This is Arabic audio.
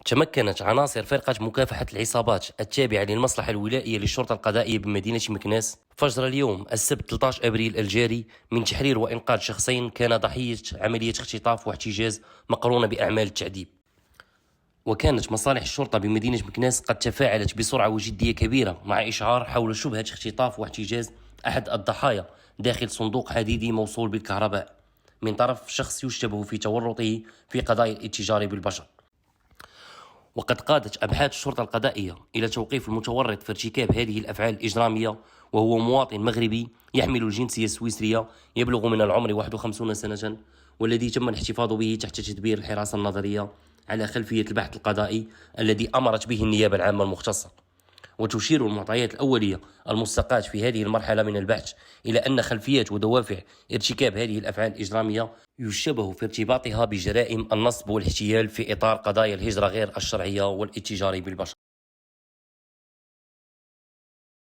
تمكنت عناصر فرقة مكافحة العصابات التابعة للمصلحة الولائية للشرطة القضائية بمدينة مكناس فجر اليوم السبت 13 أبريل الجاري من تحرير وإنقاذ شخصين كان ضحية عملية اختطاف واحتجاز مقرونة بأعمال التعذيب. وكانت مصالح الشرطة بمدينة مكناس قد تفاعلت بسرعة وجدية كبيرة مع إشعار حول شبهة اختطاف واحتجاز أحد الضحايا داخل صندوق حديدي موصول بالكهرباء من طرف شخص يشتبه في تورطه في قضايا الاتجار بالبشر. وقد قادت أبحاث الشرطة القضائية إلى توقيف المتورط في ارتكاب هذه الأفعال الإجرامية، وهو مواطن مغربي يحمل الجنسية السويسرية يبلغ من العمر 51 سنة، والذي تم الاحتفاظ به تحت تدبير الحراسة النظرية على خلفية البحث القضائي الذي أمرت به النيابة العامة المختصة. وتشير المعطيات الأولية المستقاة في هذه المرحلة من البحث إلى أن خلفيات ودوافع ارتكاب هذه الأفعال الإجرامية يشبه في ارتباطها بجرائم النصب والاحتيال في إطار قضايا الهجرة غير الشرعية والاتجار بالبشر.